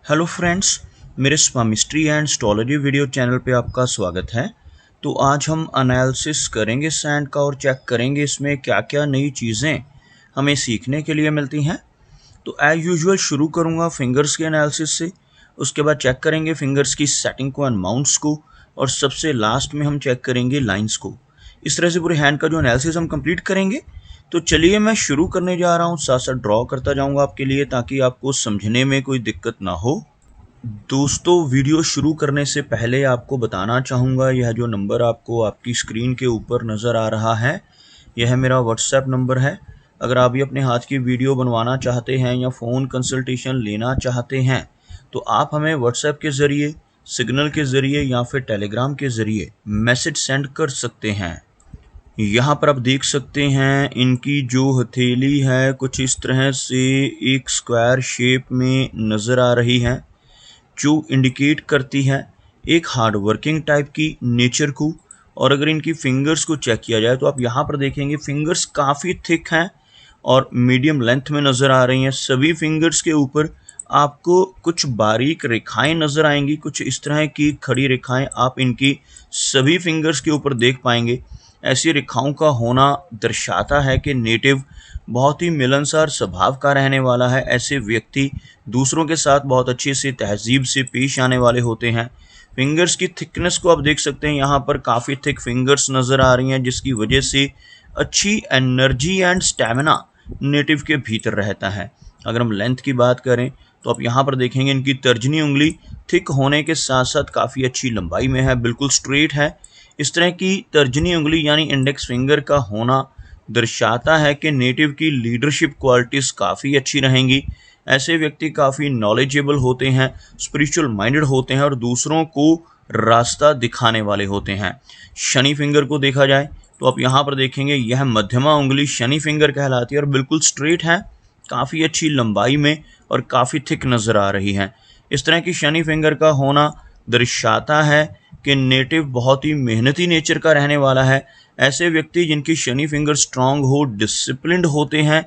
Hello friends, मेरे स्वामिस्ट्री and astrology video channel पे आपका स्वागत है। तो आज हम एनालिसिस करेंगे सैंड का और चेक करेंगे इसमें क्या क्या नई चीज़ें हमें सीखने के लिए मिलती हैं। तो एज यूजुअल शुरू करूँगा फिंगर्स के एनालिसिस से, उसके बाद चेक करेंगे फिंगर्स की सेटिंग को एंड माउंट्स को, और सबसे लास्ट में हम चेक करेंगे लाइंस को। इस तरह से पूरे हैंड का जो एनालिसिस हम कंप्लीट करेंगे। तो चलिए मैं शुरू करने जा रहा हूँ, साथ साथ ड्रॉ करता जाऊँगा आपके लिए ताकि आपको समझने में कोई दिक्कत ना हो। दोस्तों, वीडियो शुरू करने से पहले आपको बताना चाहूँगा, यह जो नंबर आपको आपकी स्क्रीन के ऊपर नज़र आ रहा है, यह मेरा व्हाट्सएप नंबर है। अगर आप भी अपने हाथ की वीडियो बनवाना चाहते हैं या फ़ोन कंसल्टेशन लेना चाहते हैं तो आप हमें व्हाट्सएप के ज़रिए, सिग्नल के ज़रिए या फिर टेलीग्राम के ज़रिए मैसेज सेंड कर सकते हैं। यहाँ पर आप देख सकते हैं इनकी जो हथेली है कुछ इस तरह से एक स्क्वायर शेप में नज़र आ रही है, जो इंडिकेट करती है एक हार्ड वर्किंग टाइप की नेचर को। और अगर इनकी फिंगर्स को चेक किया जाए तो आप यहाँ पर देखेंगे फिंगर्स काफ़ी थिक हैं और मीडियम लेंथ में नज़र आ रही हैं। सभी फिंगर्स के ऊपर आपको कुछ बारीक रेखाएं नज़र आएंगी, कुछ इस तरह की खड़ी रेखाएं आप इनकी सभी फिंगर्स के ऊपर देख पाएंगे। ऐसी रेखाओं का होना दर्शाता है कि नेटिव बहुत ही मिलनसार स्वभाव का रहने वाला है। ऐसे व्यक्ति दूसरों के साथ बहुत अच्छे से तहजीब से पेश आने वाले होते हैं। फिंगर्स की थिकनेस को आप देख सकते हैं, यहाँ पर काफ़ी थिक फिंगर्स नज़र आ रही हैं, जिसकी वजह से अच्छी एनर्जी एंड स्टैमिना नेटिव के भीतर रहता है। अगर हम लेंथ की बात करें तो आप यहाँ पर देखेंगे इनकी तर्जनी उंगली थिक होने के साथ साथ काफ़ी अच्छी लंबाई में है, बिल्कुल स्ट्रेट है। इस तरह की तर्जनी उंगली यानी इंडेक्स फिंगर का होना दर्शाता है कि नेटिव की लीडरशिप क्वालिटीज़ काफ़ी अच्छी रहेंगी। ऐसे व्यक्ति काफ़ी नॉलेजेबल होते हैं, स्पिरिचुअल माइंडेड होते हैं और दूसरों को रास्ता दिखाने वाले होते हैं। शनि फिंगर को देखा जाए तो आप यहाँ पर देखेंगे यह मध्यमा उंगली शनि फिंगर कहलाती है और बिल्कुल स्ट्रेट है, काफ़ी अच्छी लंबाई में और काफ़ी थिक नज़र आ रही है। इस तरह की शनि फिंगर का होना दर्शाता है कि नेटिव बहुत ही मेहनती नेचर का रहने वाला है। ऐसे व्यक्ति जिनकी शनि फिंगर स्ट्रांग हो, डिसिप्लिन्ड होते हैं,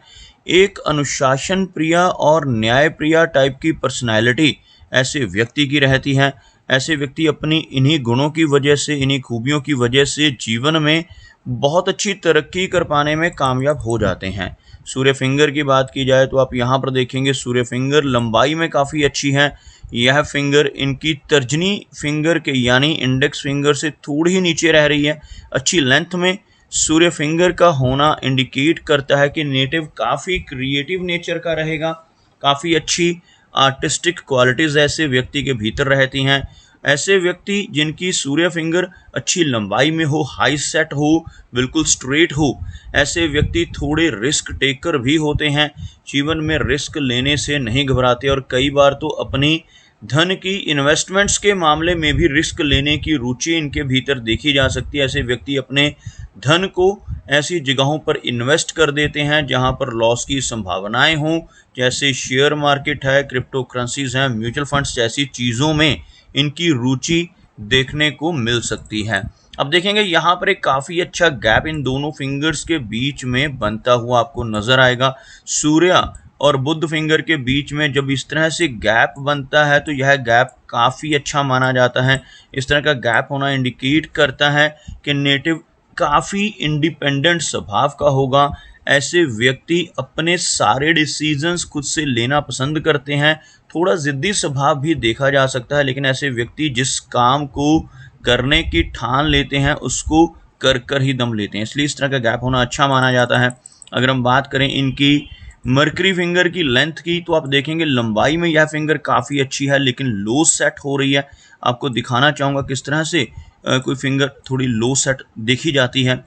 एक अनुशासन प्रिय और न्याय प्रिय टाइप की पर्सनैलिटी ऐसे व्यक्ति की रहती है। ऐसे व्यक्ति अपनी इन्हीं गुणों की वजह से, इन्हीं खूबियों की वजह से जीवन में बहुत अच्छी तरक्की कर पाने में कामयाब हो जाते हैं। सूर्य फिंगर की बात की जाए तो आप यहाँ पर देखेंगे सूर्य फिंगर लंबाई में काफ़ी अच्छी है। यह फिंगर इनकी तर्जनी फिंगर के यानी इंडेक्स फिंगर से थोड़ी ही नीचे रह रही है। अच्छी लेंथ में सूर्य फिंगर का होना इंडिकेट करता है कि नेटिव काफ़ी क्रिएटिव नेचर का रहेगा, काफ़ी अच्छी आर्टिस्टिक क्वालिटीज़ ऐसे व्यक्ति के भीतर रहती हैं। ऐसे व्यक्ति जिनकी सूर्य फिंगर अच्छी लंबाई में हो, हाई सेट हो, बिल्कुल स्ट्रेट हो, ऐसे व्यक्ति थोड़े रिस्क टेकर भी होते हैं। जीवन में रिस्क लेने से नहीं घबराते और कई बार तो अपनी धन की इन्वेस्टमेंट्स के मामले में भी रिस्क लेने की रुचि इनके भीतर देखी जा सकती है। ऐसे व्यक्ति अपने धन को ऐसी जगहों पर इन्वेस्ट कर देते हैं जहां पर लॉस की संभावनाएं हों, जैसे शेयर मार्केट है, क्रिप्टो करेंसीज हैं, म्यूचुअल फंड्स जैसी चीज़ों में इनकी रुचि देखने को मिल सकती है। अब देखेंगे यहाँ पर एक काफ़ी अच्छा गैप इन दोनों फिंगर्स के बीच में बनता हुआ आपको नज़र आएगा। सूर्य और बुध फिंगर के बीच में जब इस तरह से गैप बनता है तो यह गैप काफ़ी अच्छा माना जाता है। इस तरह का गैप होना इंडिकेट करता है कि नेटिव काफ़ी इंडिपेंडेंट स्वभाव का होगा। ऐसे व्यक्ति अपने सारे डिसीजंस खुद से लेना पसंद करते हैं। थोड़ा ज़िद्दी स्वभाव भी देखा जा सकता है, लेकिन ऐसे व्यक्ति जिस काम को करने की ठान लेते हैं उसको कर कर ही दम लेते हैं, इसलिए इस तरह का गैप होना अच्छा माना जाता है। अगर हम बात करें इनकी मर्करी फिंगर की लेंथ की तो आप देखेंगे लंबाई में यह फिंगर काफ़ी अच्छी है, लेकिन लो सेट हो रही है। आपको दिखाना चाहूँगा किस तरह से कोई फिंगर थोड़ी लो सेट देखी जाती है।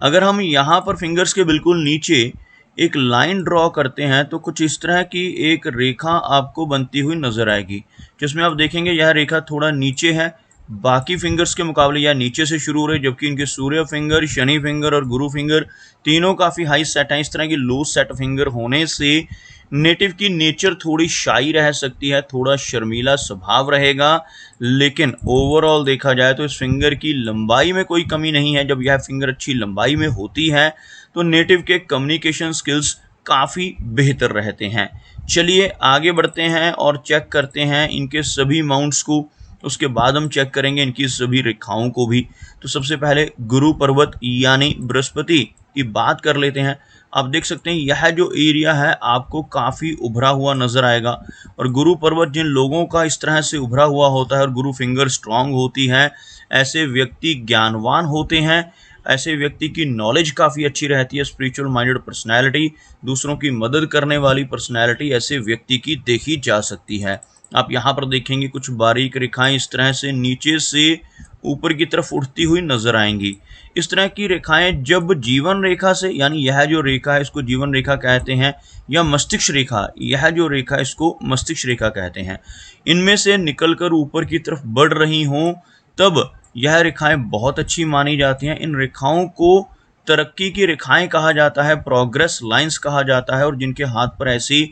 अगर हम यहाँ पर फिंगर्स के बिल्कुल नीचे एक लाइन ड्रॉ करते हैं तो कुछ इस तरह की एक रेखा आपको बनती हुई नज़र आएगी, जिसमें आप देखेंगे यह रेखा थोड़ा नीचे है, बाकी फिंगर्स के मुकाबले यह नीचे से शुरू हो रही है, जबकि इनके सूर्य फिंगर, शनि फिंगर और गुरु फिंगर तीनों काफ़ी हाई सेट हैं। इस तरह की लो सेट फिंगर होने से नेटिव की नेचर थोड़ी शाई रह सकती है, थोड़ा शर्मीला स्वभाव रहेगा, लेकिन ओवरऑल देखा जाए तो इस फिंगर की लंबाई में कोई कमी नहीं है। जब यह फिंगर अच्छी लंबाई में होती है तो नेटिव के कम्युनिकेशन स्किल्स काफ़ी बेहतर रहते हैं। चलिए आगे बढ़ते हैं और चेक करते हैं इनके सभी माउंट्स को। उसके बाद हम चेक करेंगे इनकी सभी रेखाओं को भी। तो सबसे पहले गुरु पर्वत यानी बृहस्पति की बात कर लेते हैं। आप देख सकते हैं यह जो एरिया है आपको काफ़ी उभरा हुआ नजर आएगा, और गुरु पर्वत जिन लोगों का इस तरह से उभरा हुआ होता है और गुरु फिंगर स्ट्रांग होती है, ऐसे व्यक्ति ज्ञानवान होते हैं। ऐसे व्यक्ति की नॉलेज काफ़ी अच्छी रहती है, स्पिरिचुअल माइंडेड पर्सनैलिटी, दूसरों की मदद करने वाली पर्सनैलिटी ऐसे व्यक्ति की देखी जा सकती है। आप यहाँ पर देखेंगे कुछ बारीक रेखाएं इस तरह से नीचे से ऊपर की तरफ उठती हुई नजर आएंगी। इस तरह की रेखाएं जब जीवन रेखा से, यानी यह जो रेखा है इसको जीवन रेखा कहते हैं, या मस्तिष्क रेखा, यह जो रेखा इसको मस्तिष्क रेखा कहते हैं, इनमें से निकलकर ऊपर की तरफ बढ़ रही हों तब यह रेखाएं बहुत अच्छी मानी जाती हैं। इन रेखाओं को तरक्की की रेखाएं कहा जाता है, प्रोग्रेस लाइंस कहा जाता है, और जिनके हाथ पर ऐसी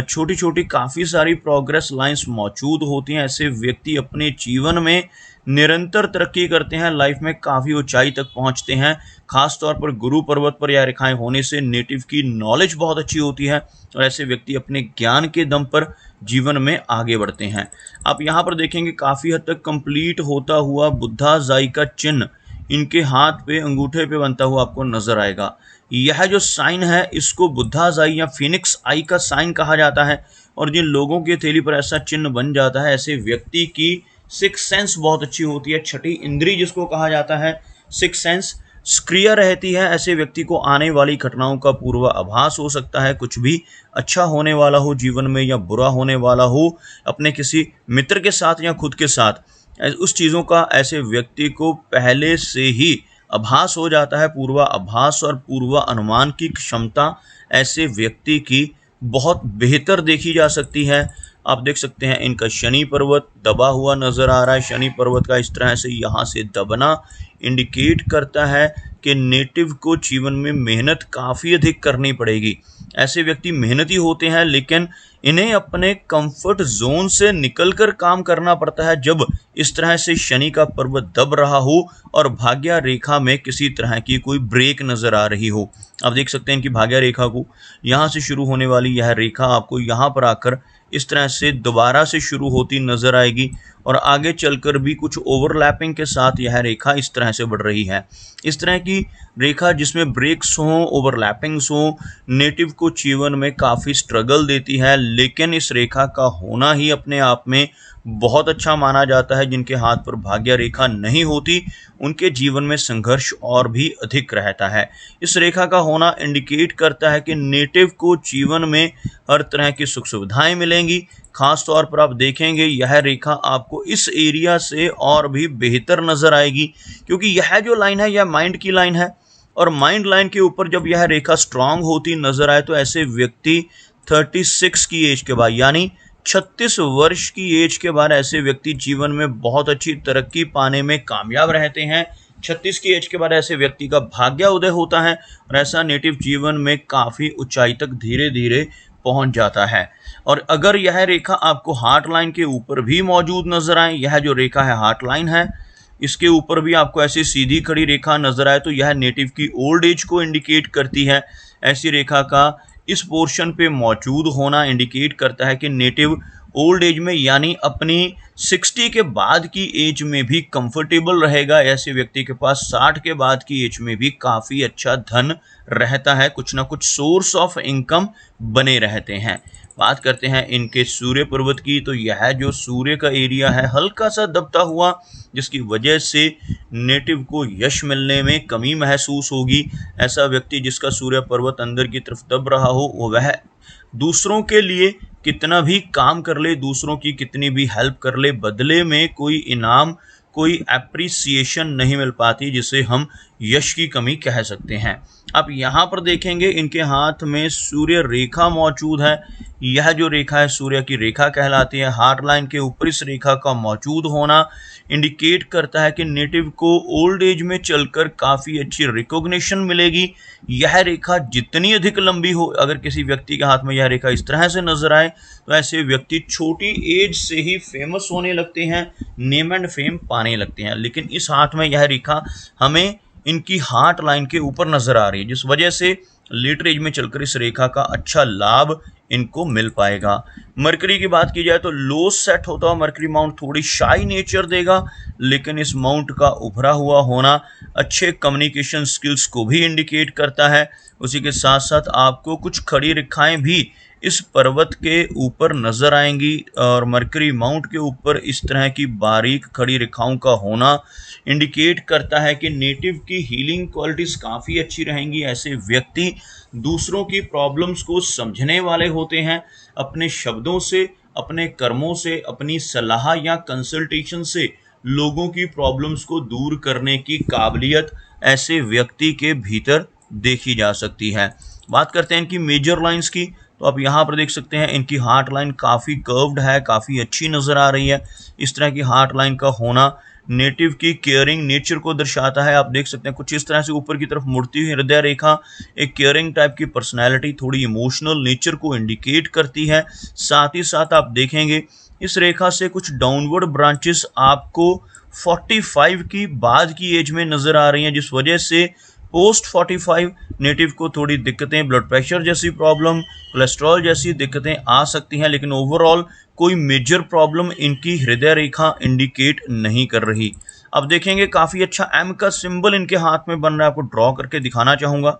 छोटी छोटी काफ़ी सारी प्रोग्रेस लाइंस मौजूद होती हैं, ऐसे व्यक्ति अपने जीवन में निरंतर तरक्की करते हैं, लाइफ में काफ़ी ऊंचाई तक पहुंचते हैं। खास तौर पर गुरु पर्वत पर यह रेखाएं होने से नेटिव की नॉलेज बहुत अच्छी होती है, और ऐसे व्यक्ति अपने ज्ञान के दम पर जीवन में आगे बढ़ते हैं। आप यहाँ पर देखेंगे काफ़ी हद तक कंप्लीट होता हुआ बुद्धा जाई का चिन्ह इनके हाथ पे, अंगूठे पे बनता हुआ आपको नजर आएगा। यह जो साइन है इसको बुद्धाज आई या फिनिक्स आई का साइन कहा जाता है, और जिन लोगों की हथेली पर ऐसा चिन्ह बन जाता है, ऐसे व्यक्ति की सिक्स सेंस बहुत अच्छी होती है, छठी इंद्री जिसको कहा जाता है, सिक्स सेंस सक्रिय रहती है। ऐसे व्यक्ति को आने वाली घटनाओं का पूर्वाभास हो सकता है, कुछ भी अच्छा होने वाला हो जीवन में या बुरा होने वाला हो अपने किसी मित्र के साथ या खुद के साथ, उस चीज़ों का ऐसे व्यक्ति को पहले से ही आभास हो जाता है। पूर्वाभास और पूर्व अनुमान की क्षमता ऐसे व्यक्ति की बहुत बेहतर देखी जा सकती है। आप देख सकते हैं इनका शनि पर्वत दबा हुआ नजर आ रहा है। शनि पर्वत का इस तरह से यहाँ से दबना इंडिकेट करता है कि नेटिव को जीवन में मेहनत काफ़ी अधिक करनी पड़ेगी। ऐसे व्यक्ति मेहनती होते हैं, लेकिन इन्हें अपने कंफर्ट जोन से निकलकर काम करना पड़ता है जब इस तरह से शनि का पर्वत दब रहा हो और भाग्य रेखा में किसी तरह की कोई ब्रेक नजर आ रही हो। आप देख सकते हैं इनकी भाग्य रेखा को, यहाँ से शुरू होने वाली यह रेखा आपको यहाँ पर आकर इस तरह से दोबारा से शुरू होती नजर आएगी, और आगे चलकर भी कुछ ओवरलैपिंग के साथ यह रेखा इस तरह से बढ़ रही है। इस तरह की रेखा जिसमें ब्रेक्स हों, ओवरलैपिंग्स हों, नेटिव को जीवन में काफ़ी स्ट्रगल देती है, लेकिन इस रेखा का होना ही अपने आप में बहुत अच्छा माना जाता है। जिनके हाथ पर भाग्य रेखा नहीं होती उनके जीवन में संघर्ष और भी अधिक रहता है। इस रेखा का होना इंडिकेट करता है कि नेटिव को जीवन में हर तरह की सुख सुविधाएं मिलेंगी। खास तौर पर आप देखेंगे यह रेखा आपको इस एरिया से और भी बेहतर नजर आएगी, क्योंकि यह जो लाइन है यह माइंड की लाइन है, और माइंड लाइन के ऊपर जब यह रेखा स्ट्रांग होती नजर आए तो ऐसे व्यक्ति 36 की एज के बाद, यानी 36 वर्ष की एज के बाद ऐसे व्यक्ति जीवन में बहुत अच्छी तरक्की पाने में कामयाब रहते हैं। 36 की एज के बाद ऐसे व्यक्ति का भाग्य उदय होता है, और ऐसा नेटिव जीवन में काफ़ी ऊंचाई तक धीरे धीरे पहुंच जाता है। और अगर यह रेखा आपको हार्ट लाइन के ऊपर भी मौजूद नजर आए, यह जो रेखा है हार्ट लाइन है, इसके ऊपर भी आपको ऐसी सीधी खड़ी रेखा नजर आए तो यह नेटिव की ओल्ड एज को इंडिकेट करती है। ऐसी रेखा का इस पोर्शन पे मौजूद होना इंडिकेट करता है कि नेटिव ओल्ड एज में, यानी अपनी 60 के बाद की एज में भी कंफर्टेबल रहेगा। ऐसे व्यक्ति के पास 60 के बाद की एज में भी काफ़ी अच्छा धन रहता है, कुछ ना कुछ सोर्स ऑफ इनकम बने रहते हैं। बात करते हैं इनके सूर्य पर्वत की, तो यह जो सूर्य का एरिया है हल्का सा दबता हुआ, जिसकी वजह से नेटिव को यश मिलने में कमी महसूस होगी। ऐसा व्यक्ति जिसका सूर्य पर्वत अंदर की तरफ दब रहा हो, वह दूसरों के लिए कितना भी काम कर ले, दूसरों की कितनी भी हेल्प कर ले, बदले में कोई इनाम, कोई एप्रिसिएशन नहीं मिल पाती, जिसे हम यश की कमी कह सकते हैं। आप यहाँ पर देखेंगे इनके हाथ में सूर्य रेखा मौजूद है। यह जो रेखा है सूर्य की रेखा कहलाती है। हार्ट लाइन के ऊपर इस रेखा का मौजूद होना इंडिकेट करता है कि नेटिव को ओल्ड एज में चलकर काफ़ी अच्छी रिकॉग्निशन मिलेगी। यह रेखा जितनी अधिक लंबी हो, अगर किसी व्यक्ति के हाथ में यह रेखा इस तरह से नजर आए तो ऐसे व्यक्ति छोटी एज से ही फेमस होने लगते हैं, नेम एंड फेम पाने लगते हैं। लेकिन इस हाथ में यह रेखा हमें इनकी हार्ट लाइन के ऊपर नजर आ रही है, जिस वजह से लेटर एज में चलकर इस रेखा का अच्छा लाभ इनको मिल पाएगा। मरकरी की बात की जाए तो लो सेट होता हुआ मरकरी माउंट थोड़ी शाई नेचर देगा, लेकिन इस माउंट का उभरा हुआ होना अच्छे कम्युनिकेशन स्किल्स को भी इंडिकेट करता है। उसी के साथ साथ आपको कुछ खड़ी रेखाएं भी इस पर्वत के ऊपर नजर आएंगी, और मरकरी माउंट के ऊपर इस तरह की बारीक खड़ी रेखाओं का होना इंडिकेट करता है कि नेटिव की हीलिंग क्वालिटीज काफ़ी अच्छी रहेंगी। ऐसे व्यक्ति दूसरों की प्रॉब्लम्स को समझने वाले होते हैं, अपने शब्दों से, अपने कर्मों से, अपनी सलाह या कंसल्टेशन से लोगों की प्रॉब्लम्स को दूर करने की काबिलियत ऐसे व्यक्ति के भीतर देखी जा सकती है। बात करते हैं इनकी मेजर लाइंस की, तो आप यहाँ पर देख सकते हैं इनकी हार्ट लाइन काफ़ी कर्व्ड है, काफ़ी अच्छी नज़र आ रही है। इस तरह की हार्ट लाइन का होना नेटिव की केयरिंग नेचर को दर्शाता है। आप देख सकते हैं कुछ इस तरह से ऊपर की तरफ मुड़ती हुई हृदय रेखा एक केयरिंग टाइप की पर्सनैलिटी, थोड़ी इमोशनल नेचर को इंडिकेट करती है। साथ ही साथ आप देखेंगे इस रेखा से कुछ डाउनवर्ड ब्रांचेस आपको 45 की बाद की एज में नज़र आ रही हैं, जिस वजह से पोस्ट 45 नेटिव को थोड़ी दिक्कतें, ब्लड प्रेशर जैसी प्रॉब्लम, कोलेस्ट्रॉल जैसी दिक्कतें आ सकती हैं, लेकिन ओवरऑल कोई मेजर प्रॉब्लम इनकी हृदय रेखा इंडिकेट नहीं कर रही। अब देखेंगे काफ़ी अच्छा एम का सिंबल इनके हाथ में बन रहा है, आपको ड्रॉ करके दिखाना चाहूँगा।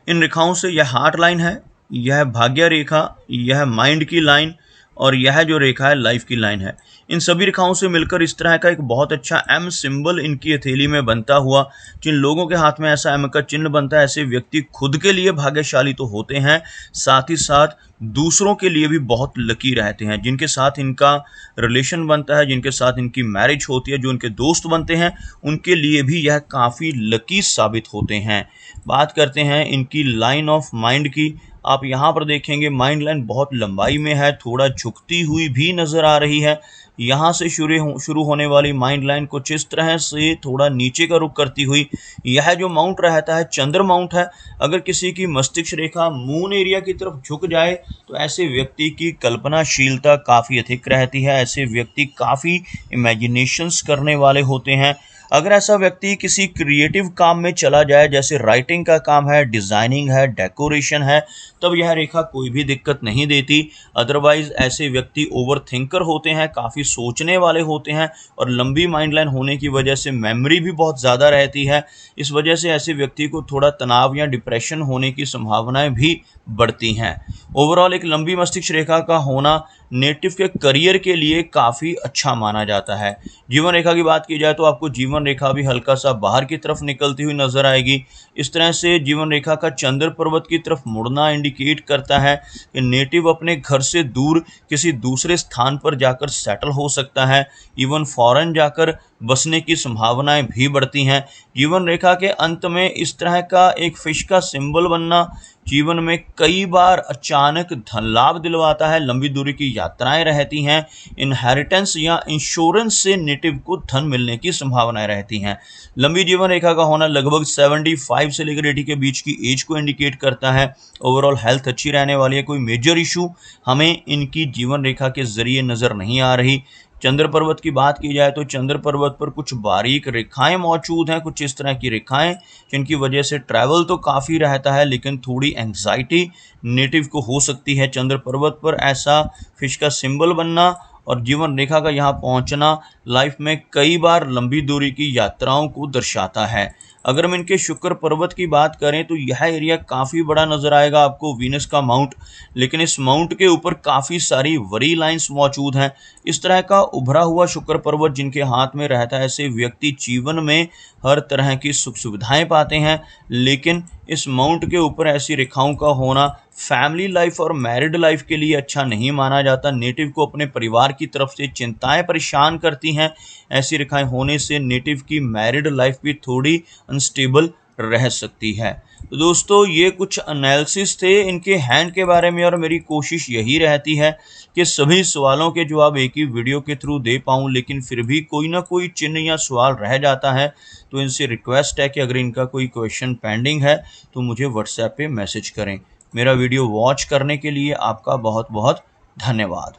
इन रेखाओं से यह हार्ट लाइन है, यह भाग्य रेखा, यह माइंड की लाइन, और यह जो रेखा है लाइफ की लाइन है। इन सभी रेखाओं से मिलकर इस तरह का एक बहुत अच्छा एम सिंबल इनकी हथेली में बनता हुआ, जिन लोगों के हाथ में ऐसा एम का चिन्ह बनता है, ऐसे व्यक्ति खुद के लिए भाग्यशाली तो होते हैं, साथ ही साथ दूसरों के लिए भी बहुत लकी रहते हैं। जिनके साथ इनका रिलेशन बनता है, जिनके साथ इनकी मैरिज होती है, जो उनके दोस्त बनते हैं, उनके लिए भी यह काफ़ी लकी साबित होते हैं। बात करते हैं इनकी लाइन ऑफ माइंड की। आप यहाँ पर देखेंगे माइंड लाइन बहुत लंबाई में है, थोड़ा झुकती हुई भी नज़र आ रही है। यहाँ से शुरू होने वाली माइंड लाइन कुछ इस तरह से थोड़ा नीचे का रुख करती हुई, यह जो माउंट रहता है चंद्र माउंट है। अगर किसी की मस्तिष्क रेखा मून एरिया की तरफ झुक जाए तो ऐसे व्यक्ति की कल्पनाशीलता काफ़ी अधिक रहती है, ऐसे व्यक्ति काफ़ी इमेजिनेशंस करने वाले होते हैं। अगर ऐसा व्यक्ति किसी क्रिएटिव काम में चला जाए, जैसे राइटिंग का काम है, डिज़ाइनिंग है, डेकोरेशन है, तब यह रेखा कोई भी दिक्कत नहीं देती। अदरवाइज ऐसे व्यक्ति ओवर थिंकर होते हैं, काफ़ी सोचने वाले होते हैं, और लंबी माइंड लाइन होने की वजह से मेमोरी भी बहुत ज़्यादा रहती है। इस वजह से ऐसे व्यक्ति को थोड़ा तनाव या डिप्रेशन होने की संभावनाएं भी बढ़ती हैं। ओवरऑल एक लंबी मस्तिष्क रेखा का होना नेटिव के करियर के लिए काफ़ी अच्छा माना जाता है। जीवन रेखा की बात की जाए तो आपको जीवन रेखा भी हल्का सा बाहर की तरफ निकलती हुई नजर आएगी। इस तरह से जीवन रेखा का चंद्र पर्वत की तरफ मुड़ना इंडिकेट करता है कि नेटिव अपने घर से दूर किसी दूसरे स्थान पर जाकर सेटल हो सकता है, इवन फॉरेन जाकर बसने की संभावनाएं भी बढ़ती हैं। जीवन रेखा के अंत में इस तरह का एक फिश का सिंबल बनना जीवन में कई बार अचानक धन लाभ दिलवाता है। लंबी दूरी की यात्राएं रहती हैं, इनहेरिटेंस या इंश्योरेंस से नेटिव को धन मिलने की संभावनाएं रहती हैं। लंबी जीवन रेखा का होना लगभग 75 से लेकर 80 के बीच की एज को इंडिकेट करता है। ओवरऑल हेल्थ अच्छी रहने वाली है, कोई मेजर इशू हमें इनकी जीवन रेखा के जरिए नज़र नहीं आ रही। चंद्र पर्वत की बात की जाए तो चंद्र पर्वत पर कुछ बारीक रेखाएं मौजूद हैं, कुछ इस तरह की रेखाएं जिनकी वजह से ट्रैवल तो काफ़ी रहता है, लेकिन थोड़ी एंग्जाइटी नेटिव को हो सकती है। चंद्र पर्वत पर ऐसा फिश का सिंबल बनना और जीवन रेखा का यहाँ पहुँचना लाइफ में कई बार लंबी दूरी की यात्राओं को दर्शाता है। अगर हम इनके शुक्र पर्वत की बात करें तो यह एरिया काफ़ी बड़ा नज़र आएगा आपको, वीनस का माउंट, लेकिन इस माउंट के ऊपर काफ़ी सारी वरी लाइंस मौजूद हैं। इस तरह का उभरा हुआ शुक्र पर्वत जिनके हाथ में रहता है, ऐसे व्यक्ति जीवन में हर तरह की सुख सुविधाएं पाते हैं, लेकिन इस माउंट के ऊपर ऐसी रेखाओं का होना फैमिली लाइफ और मैरिड लाइफ के लिए अच्छा नहीं माना जाता। नेटिव को अपने परिवार की तरफ से चिंताएं परेशान करती हैं। ऐसी रेखाएं होने से नेटिव की मैरिड लाइफ भी थोड़ी अनस्टेबल रह सकती है। तो दोस्तों ये कुछ एनालिसिस थे इनके हैंड के बारे में, और मेरी कोशिश यही रहती है कि सभी सवालों के जवाब एक ही वीडियो के थ्रू दे पाऊँ, लेकिन फिर भी कोई ना कोई चिन्ह या सवाल रह जाता है। तो इनसे रिक्वेस्ट है कि अगर इनका कोई क्वेश्चन पेंडिंग है तो मुझे व्हाट्सएप पे मैसेज करें। मेरा वीडियो वॉच करने के लिए आपका बहुत बहुत धन्यवाद।